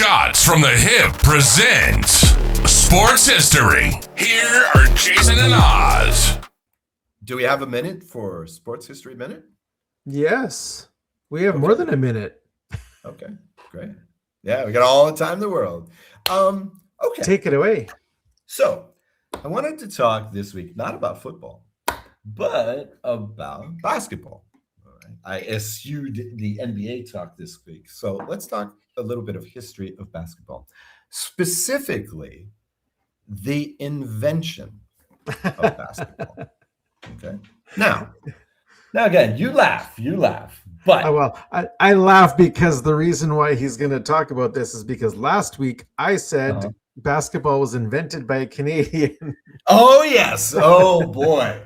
Shots from the Hip presents Sports History. Here are Jason and Oz. Do we have a minute for Sports History Minute? Yes. We have more than a minute. Okay, great. Yeah, we got all the time in the world. Okay. Take it away. So, I wanted to talk this week, not about football, but about basketball. All right. I eschewed the NBA talk this week. So, let's talk a little bit of history of basketball. Specifically, the invention of basketball. Okay. Now again, you laugh, but I laugh because the reason why he's going to talk about this is because last week I said basketball was invented by a Canadian. Oh, yes. Oh, boy.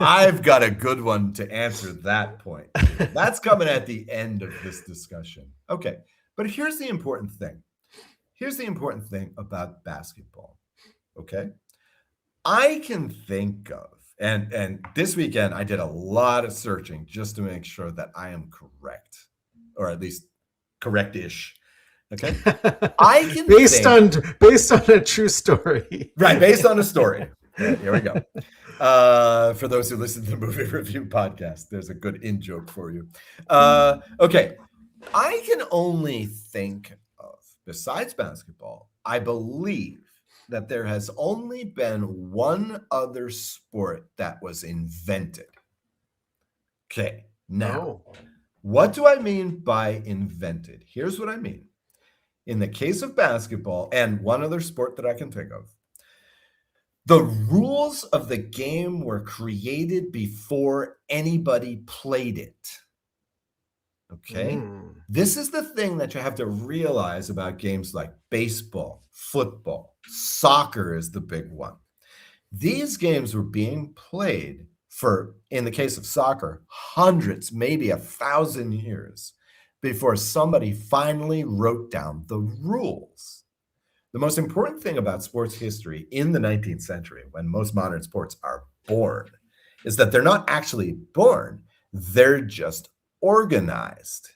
I've got a good one to answer that point. That's coming at the end of this discussion. Okay. But here's the important thing. Here's the important thing about basketball. Okay. I can think of, and this weekend I did a lot of searching just to make sure that I am correct, or at least correct-ish. Okay. I can based on a true story. Right, based on a story. Yeah, here we go. For those who listen to the movie review podcast, there's a good in-joke for you. Okay. I can only think of, besides basketball, I believe that there has only been one other sport that was invented. Okay, now, what do I mean by invented? Here's what I mean. In the case of basketball, and one other sport that I can think of, the rules of the game were created before anybody played it. Okay? This is the thing that you have to realize about games like baseball, football, soccer is the big one. These games were being played for, in the case of soccer, hundreds, maybe 1,000 years before somebody finally wrote down the rules. The most important thing about sports history in the 19th century, when most modern sports are born, is that they're not actually born, they're just organized,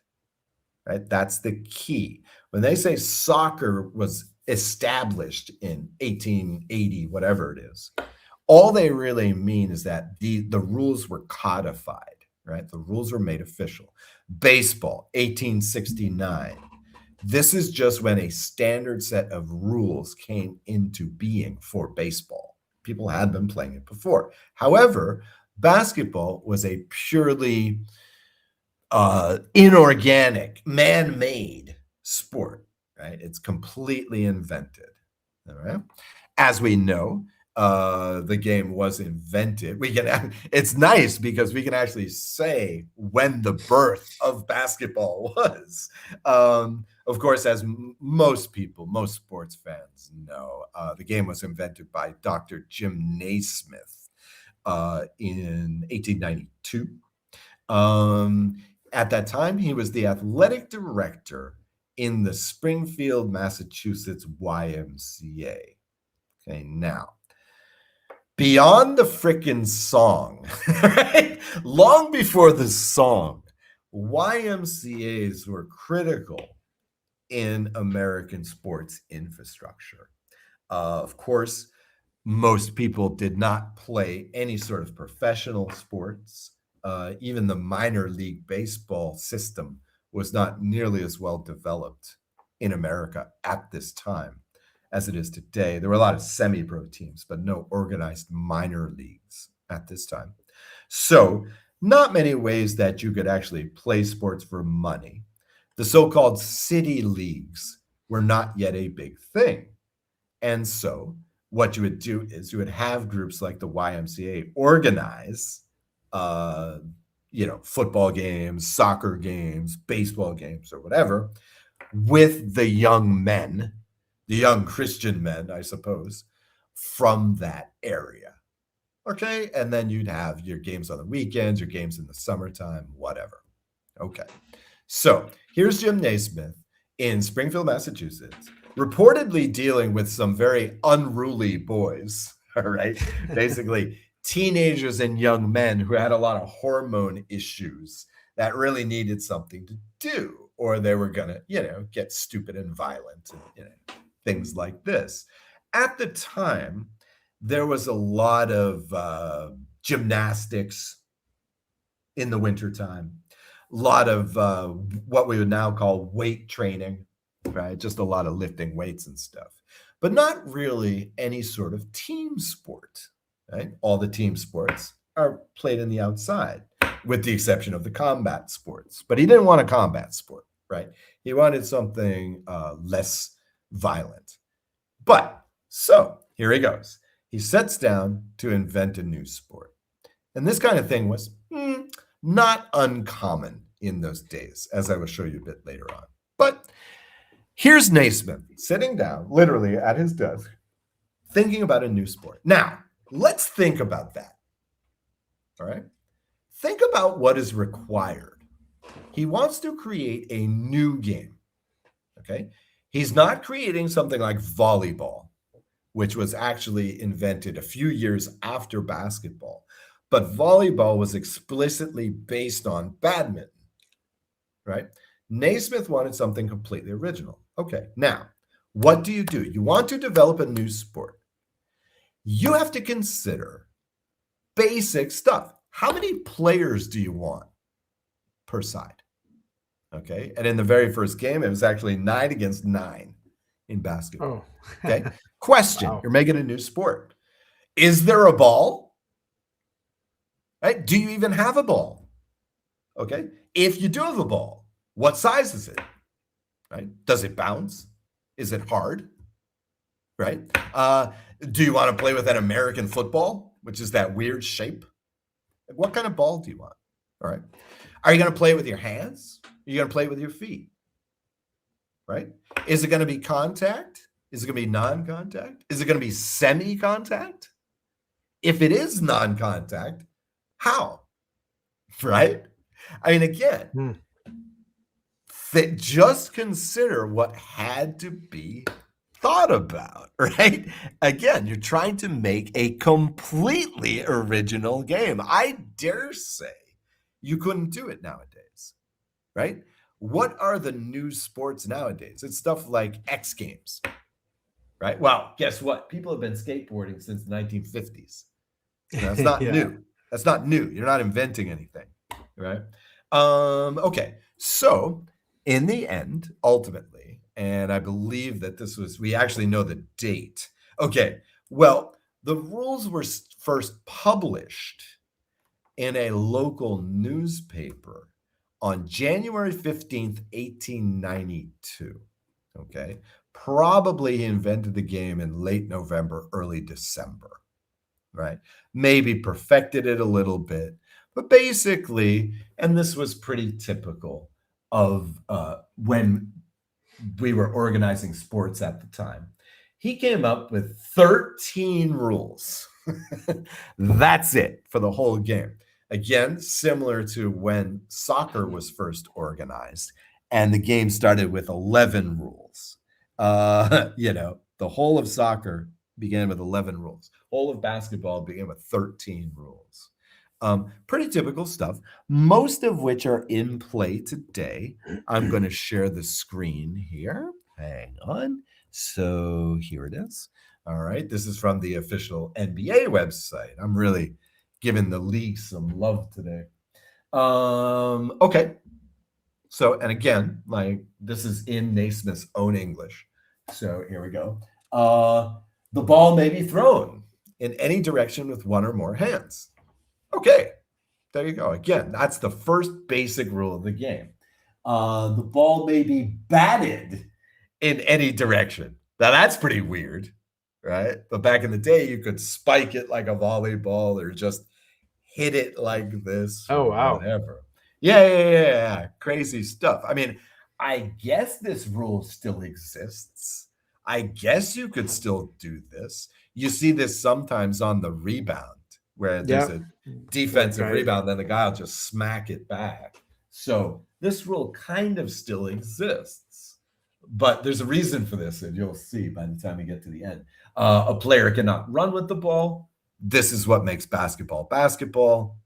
right? That's the key. When they say soccer was established in 1880, whatever it is, all they really mean is that the rules were codified, right? The rules were made official. Baseball, 1869. This is just when a standard set of rules came into being for baseball. People had been playing it before. However, basketball was a purely inorganic, man-made sport, right? It's completely invented, all right? As we know, the game was invented. It's nice because we can actually say when the birth of basketball was. Of course, as most sports fans know, the game was invented by Dr. Jim Naismith in 1892. At that time, he was the athletic director in the Springfield, Massachusetts YMCA. Okay, now, beyond the frickin' song, right? Long before the song, YMCAs were critical in American sports infrastructure. Of course, most people did not play any sort of professional sports. Even the minor league baseball system was not nearly as well developed in America at this time as it is today. There were a lot of semi-pro teams, but no organized minor leagues at this time. So not many ways that you could actually play sports for money. The so-called city leagues were not yet a big thing. And so what you would do is you would have groups like the YMCA organize football games, soccer games, baseball games, or whatever, with the young men, the young Christian men, I suppose, from that area. Okay, and then you'd have your games on the weekends, your games in the summertime, whatever. Okay, so here's Jim Naismith in Springfield, Massachusetts, reportedly dealing with some very unruly boys, all right? Basically, teenagers and young men who had a lot of hormone issues that really needed something to do, or they were going to, get stupid and violent and, things like this. At the time, there was a lot of gymnastics in the wintertime, a lot of what we would now call weight training, right? Just a lot of lifting weights and stuff, but not really any sort of team sport, right? All the team sports are played in the outside, with the exception of the combat sports. But he didn't want a combat sport, right? He wanted something less violent. But so here he goes. He sets down to invent a new sport. And this kind of thing was not uncommon in those days, as I will show you a bit later on. But here's Naismith sitting down, literally at his desk, thinking about a new sport. Now, let's think about that. All right? Think about what is required. He wants to create a new game. Okay? He's not creating something like volleyball, which was actually invented a few years after basketball. But volleyball was explicitly based on badminton, right? Naismith wanted something completely original. Okay, now, what do? You want to develop a new sport. You have to consider basic stuff. How many players do you want per side? Okay, and in the very first game, it was actually 9 against 9 in basketball. Oh. Okay, question, Wow. You're making a new sport. Is there a ball? Right? Do you even have a ball? Okay, if you do have a ball, what size is it? Right? Does it bounce? Is it hard? Right? Do you want to play with an American football, which is that weird shape? What kind of ball do you want? All right. Are you going to play it with your hands? Are you going to play it with your feet? Right? Is it going to be contact? Is it going to be non-contact? Is it going to be semi-contact? If it is non-contact, how? Right? I mean, again, just consider what had to be thought about, right? Again, you're trying to make a completely original game. I dare say you couldn't do it nowadays, right? What are the new sports nowadays? It's stuff like X Games, right? Well, guess what? People have been skateboarding since the 1950s. That's not new. That's not new. You're not inventing anything, right? Okay, so in the end, ultimately, and I believe that we actually know the date. Okay, well, the rules were first published in a local newspaper on January 15th, 1892. Okay, probably he invented the game in late November, early December, right? Maybe perfected it a little bit, but basically, and this was pretty typical of when we were organizing sports at the time, he came up with 13 rules. That's it for the whole game. Again, similar to when soccer was first organized, and the game started with 11 rules. The whole of soccer began with 11 rules. Whole of basketball began with 13 rules. Pretty typical stuff, most of which are in play today. I'm going to share the screen here. Hang on. So here it is. All right. This is from the official NBA website. I'm really giving the league some love today. Okay. So, and again, this is in Naismith's own English. So here we go. The ball may be thrown in any direction with one or more hands. Okay, there you go. Again, that's the first basic rule of the game. The ball may be batted in any direction. Now, that's pretty weird, right? But back in the day, you could spike it like a volleyball or just hit it like this. Oh, wow. Whatever. Yeah. Crazy stuff. I mean, I guess this rule still exists. I guess you could still do this. You see this sometimes on the rebound, where there's a defensive rebound, then the guy will just smack it back. So this rule kind of still exists, but there's a reason for this, and you'll see by the time we get to the end. A player cannot run with the ball. This is what makes basketball basketball,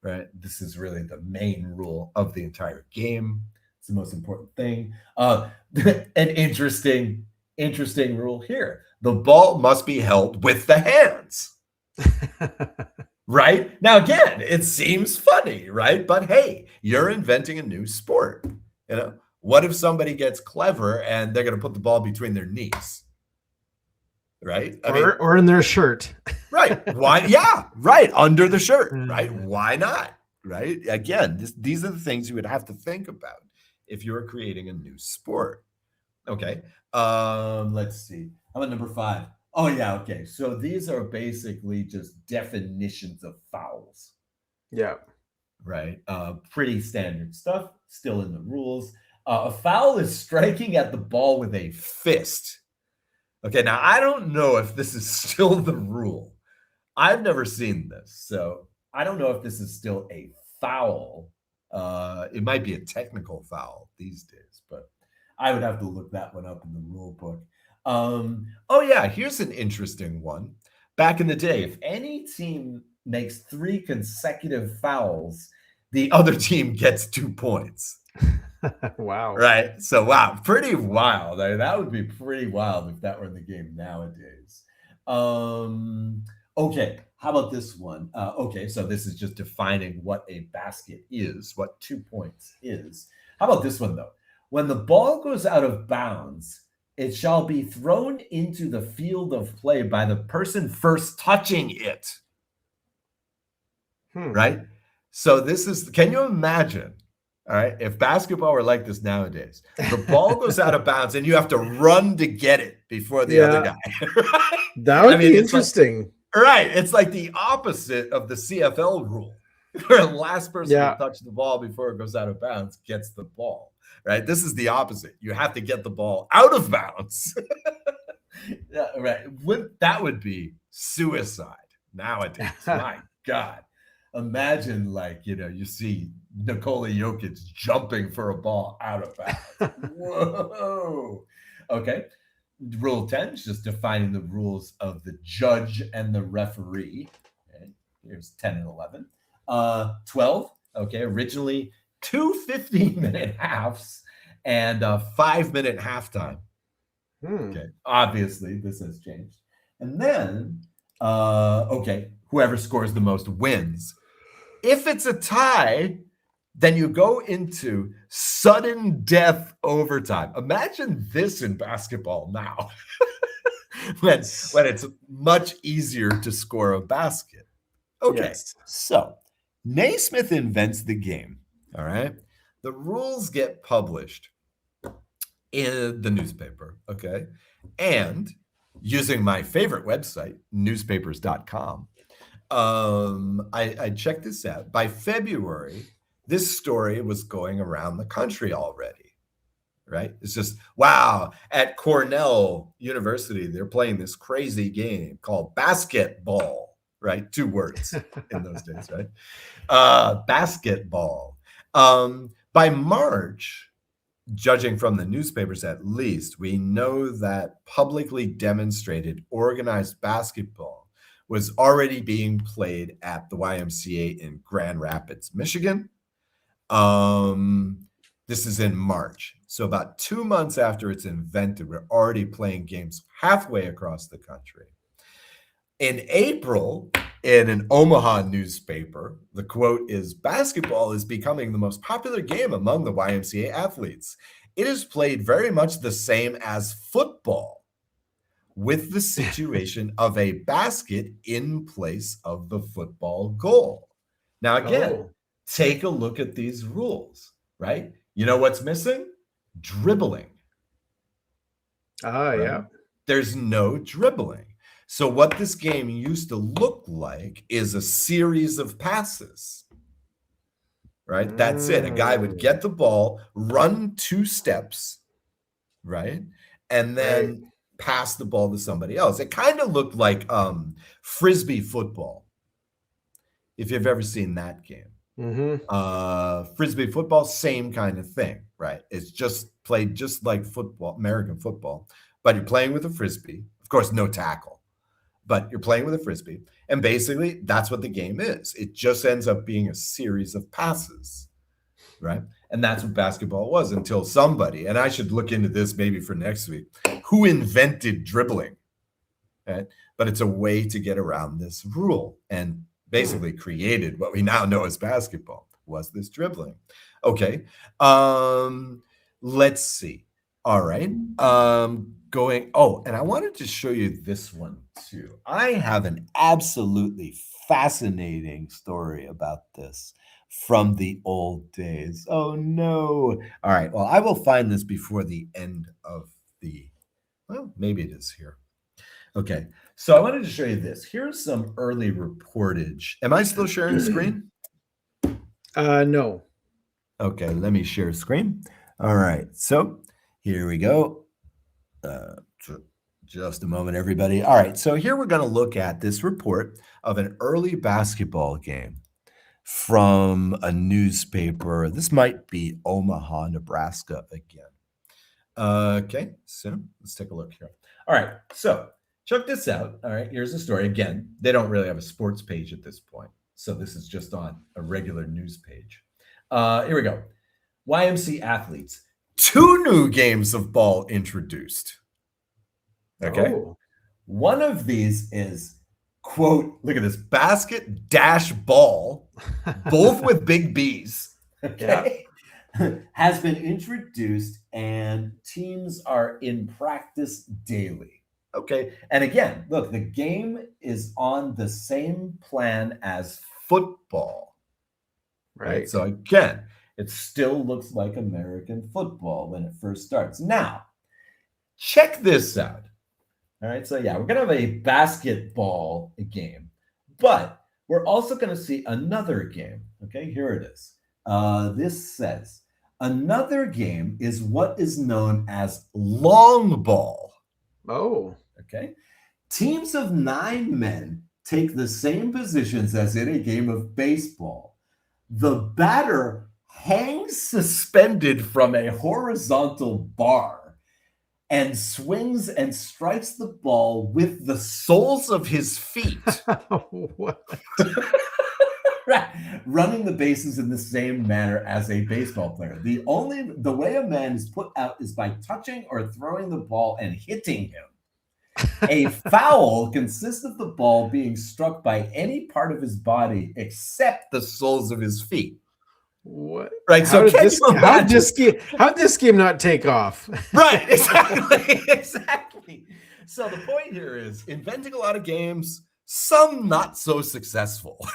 right? This is really the main rule of the entire game. It's the most important thing. An interesting rule here. The ball must be held with the hands. Right? Now, again, it seems funny, right? But hey, you're inventing a new sport. What if somebody gets clever and they're going to put the ball between their knees? Right? Or in their shirt. Right. Why? Yeah. Right. Under the shirt. Right. Why not? Right. Again, these are the things you would have to think about if you're creating a new sport. Okay. Let's see. How about number 5? Oh, yeah. Okay. So these are basically just definitions of fouls. Yeah. Right. Pretty standard stuff. Still in the rules. A foul is striking at the ball with a fist. Okay. Now, I don't know if this is still the rule. I've never seen this, so I don't know if this is still a foul. It might be a technical foul these days, but I would have to look that one up in the rule book. Oh, yeah, here's an interesting one. Back in the day, if any team makes 3 consecutive fouls, the other team gets 2 points. Wow. Right? So, wow, pretty wild. I mean, that would be pretty wild if that were in the game nowadays. Okay, how about this one? Okay, so this is just defining what a basket is, what 2 points is. How about this one, though? When the ball goes out of bounds, it shall be thrown into the field of play by the person first touching it. Right? So this is, can you imagine, all right, if basketball were like this nowadays, the ball goes out of bounds and you have to run to get it before the other guy. Right? That would be interesting. Right. It's like the opposite of the CFL rule, where the last person to touch the ball before it goes out of bounds gets the ball. Right. This is the opposite. You have to get the ball out of bounds. Right. That would be suicide nowadays. My God. Imagine, like, you see Nikola Jokic jumping for a ball out of bounds. Whoa. Okay. Rule 10 is just defining the rules of the judge and the referee. Okay. Here's 10 and 11. 12. Okay. Originally 2 15-minute halves and a 5-minute halftime. Okay. Obviously, this has changed. And then, okay, whoever scores the most wins. If it's a tie, then you go into sudden death overtime. Imagine this in basketball now, when it's much easier to score a basket. Okay, so Naismith invents the game, all right? The rules get published in the newspaper, okay? And using my favorite website, newspapers.com, I checked this out. By February, this story was going around the country already, right? It's just, wow, at Cornell University, they're playing this crazy game called basketball, right? 2 words in those days, right? Basketball. By March, judging from the newspapers at least, we know that publicly demonstrated organized basketball was already being played at the YMCA in Grand Rapids, Michigan. This is in March. So about 2 months after it's invented, we're already playing games halfway across the country. In April, in an Omaha newspaper, the quote is, "Basketball is becoming the most popular game among the YMCA athletes. It is played very much the same as football, with the situation of a basket in place of the football goal." Now, again, take a look at these rules, right? You know what's missing? Dribbling. Right? Yeah. There's no dribbling. So what this game used to look like is a series of passes, right? That's it. A guy would get the ball, run 2 steps, right? And then pass the ball to somebody else. It kind of looked like Frisbee football, if you've ever seen that game. Frisbee football, same kind of thing, right? It's just played just like football, American football, but you're playing with a Frisbee. Of course, no tackle, but you're playing with a Frisbee. And basically, that's what the game is. It just ends up being a series of passes, right? And that's what basketball was until somebody, and I should look into this maybe for next week, who invented dribbling, right? But it's a way to get around this rule and basically created what we now know as basketball. Was this dribbling? Okay. Let's see. All right. And I wanted to show you this one too. I have an absolutely fascinating story about this from the old days. Oh no. All right. Well, I will find this before the end of well, maybe it is here. Okay. So I wanted to show you this. Here's some early reportage. Am I still sharing screen? No. Okay, let me share screen. All right, so here we go. Just a moment, everybody. All right, so here we're going to look at this report of an early basketball game from a newspaper. This might be Omaha, Nebraska again. Okay, so let's take a look here. All right, so check this out. All right, here's the story. Again, they don't really have a sports page at this point, so this is just on a regular news page. Here we go. YMC athletes. 2 new games of ball introduced. Okay. Oh. One of these is, quote, look at this, basket dash ball, both with big B's. Okay. Yeah. Has been introduced and teams are in practice daily. Okay. And again, look, the game is on the same plan as football. Right. So again, it still looks like American football when it first starts. Now, check this out. All right. So yeah, we're going to have a basketball game, but we're also going to see another game. Okay. Here it is. This says another game is what is known as long ball. Oh. Okay. Teams of 9 men take the same positions as in a game of baseball. The batter hangs suspended from a horizontal bar and swings and strikes the ball with the soles of his feet. What? Right. Running the bases in the same manner as a baseball player. The way a man is put out is by touching or throwing the ball and hitting him. A foul consists of the ball being struck by any part of his body except the soles of his feet. What? Right. How did this game not take off? Right. Exactly. Exactly. So the point here is inventing a lot of games, some not so successful.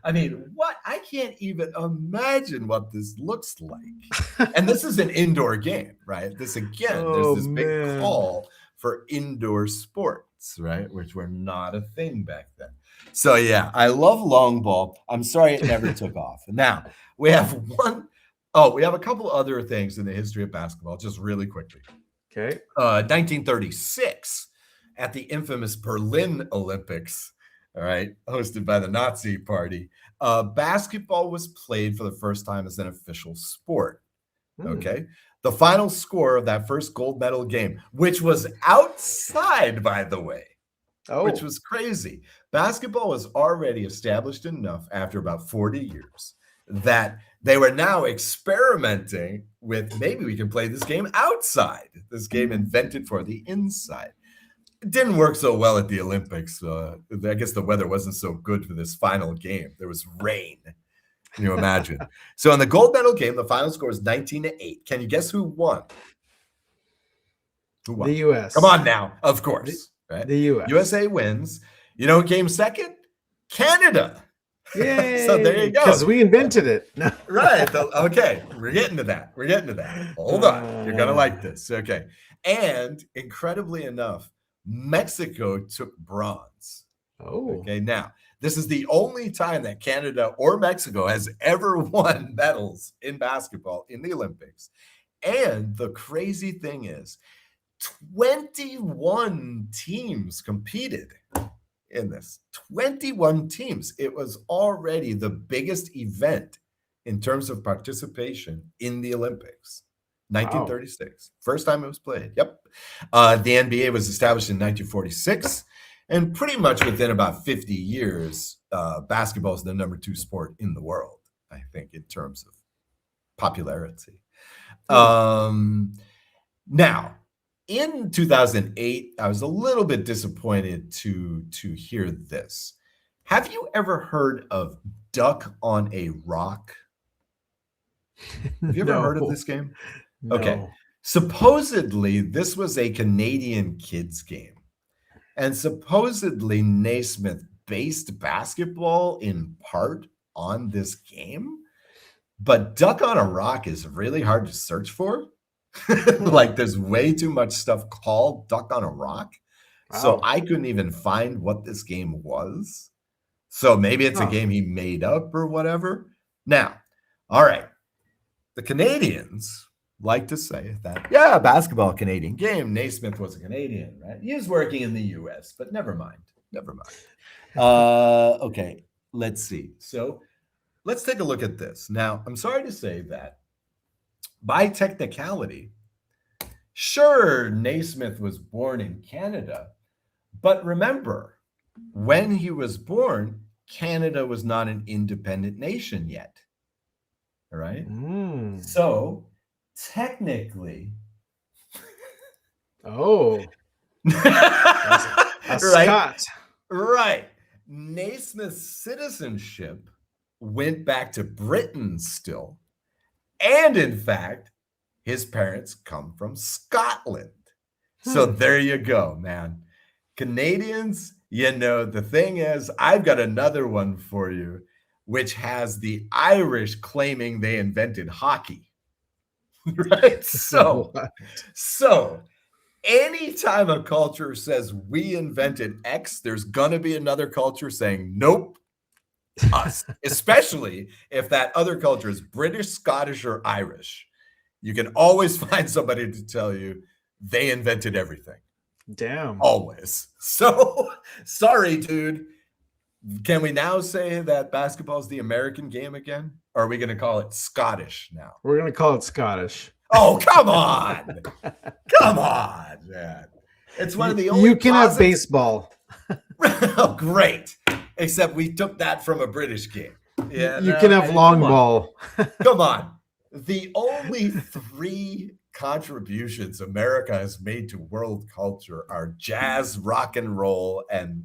I mean, what? I can't even imagine what this looks like. And this is an indoor game, right? This again, there's this big call for indoor sports, right? Which were not a thing back then. So yeah, I love long ball. I'm sorry it never took off. Now we have we have a couple other things in the history of basketball, just really quickly. Okay. 1936, at the infamous Berlin Olympics, all right, hosted by the Nazi Party, basketball was played for the first time as an official sport. Okay. The final score of that first gold medal game, which was outside, by the way, which was crazy. Basketball was already established enough after about 40 years that they were now experimenting with maybe we can play this game outside, this game invented for the inside. It didn't work so well at the Olympics. I guess the weather wasn't so good for this final game. There was rain. Can you imagine? So in the gold medal game, the final score was 19-8. Can you guess who won? Who won? The U.S. Come on now. Of course. Right? The U.S. USA wins. You know who came second? Canada. Yay! So there you go. Because we invented it. Right. Okay. We're getting to that. Hold on. You're going to like this. Okay. And incredibly enough, Mexico took bronze. Oh. Okay. Now, this is the only time that Canada or Mexico has ever won medals in basketball in the Olympics. And the crazy thing is, 21 teams competed in this. 21 teams. It was already the biggest event in terms of participation in the Olympics. 1936. Wow. First time it was played. Yep. The NBA was established in 1946. And pretty much within about 50 years, basketball is the number 2 sport in the world. I think, in terms of popularity. Hmm. Now, in 2008, I was a little bit disappointed to hear this. Have you ever heard of Duck on a Rock? Have you ever heard of No, this game? Okay. no. Supposedly, this was a Canadian kids game. And supposedly, Naismith based basketball in part on this game. But Duck on a Rock is really hard to search for. Like, there's way too much stuff called Duck on a Rock. So Wow. I couldn't even find what this game was. So maybe it's a Huh. game he made up or whatever. Now, all right. The Canadians like to say that, yeah, basketball, Canadian game. Naismith was a Canadian, right? He was working in the US, but never mind. Never mind. Okay, let's see. So let's take a look at this. Now, I'm sorry to say that by technicality, sure, Naismith was born in Canada, but remember, when he was born, Canada was not an independent nation yet. All right. Mm. So technically, Oh, a right, Scot. right. Naismith's citizenship went back to Britain still, and in fact, his parents come from Scotland. So there you go, man. Canadians, the thing is, I've got another one for you, which has the Irish claiming they invented hockey. Right? So anytime a culture says we invented X, there's gonna be another culture saying nope, us. Especially if that other culture is British, Scottish, or Irish. You can always find somebody to tell you they invented everything. Damn. Always. So sorry, dude. Can we now say that basketball is the American game again? Or are we going to call it Scottish now? We're gonna call it Scottish. Oh, come on. Come on, man. It's one of the only You can have baseball. Oh, great. Except we took that from a British game. Yeah, You can have long ball. Come on. The only three contributions America has made to world culture are jazz, rock and roll, and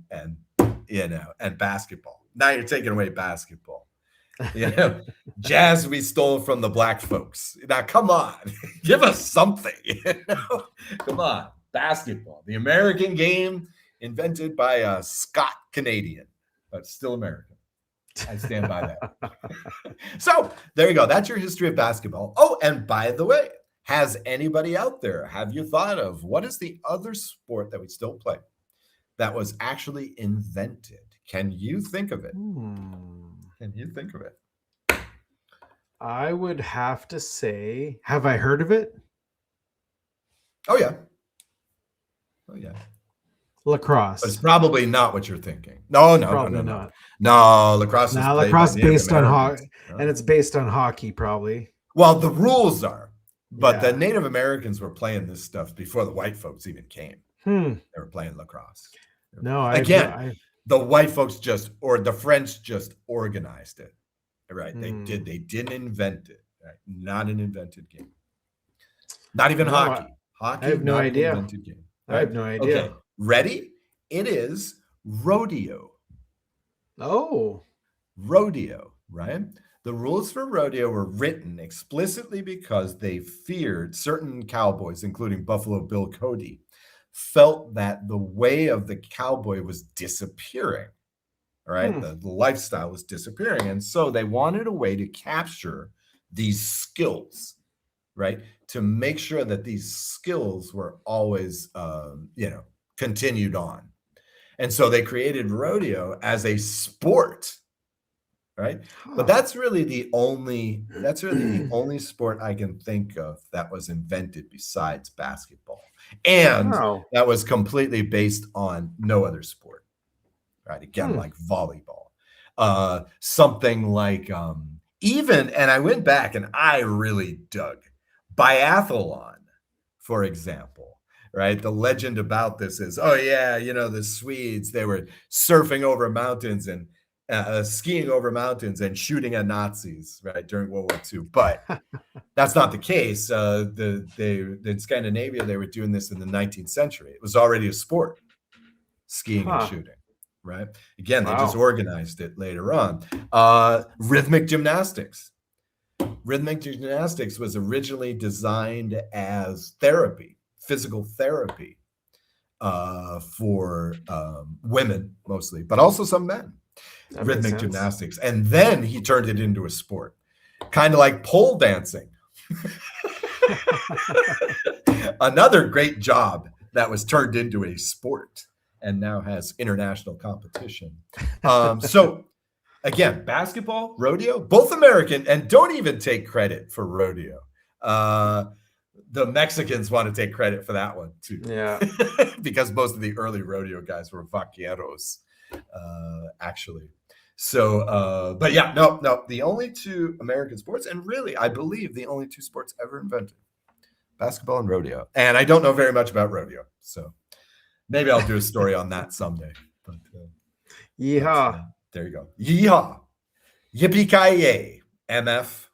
basketball. Now you're taking away basketball. Jazz we stole from the black folks. Now come on, give us something. Come on, basketball, the American game invented by a Scot Canadian, but still American. I stand by that. So there you go. That's your history of basketball. Oh, and by the way, has anybody out there, have you thought of what is the other sport that we still play that was actually invented? Can you think of it? Can you think of it? I would have to say, have I heard of it? Oh, yeah. Oh, yeah. Lacrosse. But it's probably not what you're thinking. No. No, lacrosse is lacrosse played by based on Native hockey, Americans. and it's based on hockey, probably. Well, the rules are, but Yeah. the Native Americans were playing this stuff before the white folks even came. They were playing lacrosse. No, the white folks the French just organized it. Right? They didn't invent it. Right? Not an invented game. Not even hockey. Hockey. I have no idea. Invented game. Right? I have no idea. Okay, ready? It is rodeo. Oh, rodeo, right? The rules for rodeo were written explicitly because they feared certain cowboys, including Buffalo Bill Cody, felt that the way of the cowboy was disappearing, right? The lifestyle was disappearing. And so they wanted a way to capture these skills, right? To make sure that these skills were always, continued on. And so they created rodeo as a sport, right? But that's really the only sport I can think of that was invented besides basketball. And that was completely based on no other sport, right? Again, like volleyball, something like and I went back and I really dug biathlon, for example. Right. The legend about this is, the Swedes, they were surfing over mountains and skiing over mountains and shooting at Nazis, right, during World War II. But that's not the case. In Scandinavia, they were doing this in the 19th century. It was already a sport, skiing and shooting, right? Again, they just organized it later on. Rhythmic gymnastics. Rhythmic gymnastics was originally designed as therapy, physical therapy, for women mostly, but also some men. Rhythmic gymnastics. And then he turned it into a sport, kind of like pole dancing. Another great job that was turned into a sport and now has international competition. So again, basketball, rodeo, both American, and don't even take credit for rodeo. The Mexicans want to take credit for that one too. Yeah. Because most of the early rodeo guys were vaqueros, actually. So, but yeah, no, the only two American sports, and really, I believe the only two sports ever invented, basketball and rodeo. And I don't know very much about rodeo, so maybe I'll do a story on that someday. But Yeehaw. there you go. Yeehaw. Yippee-ki-yay, MF.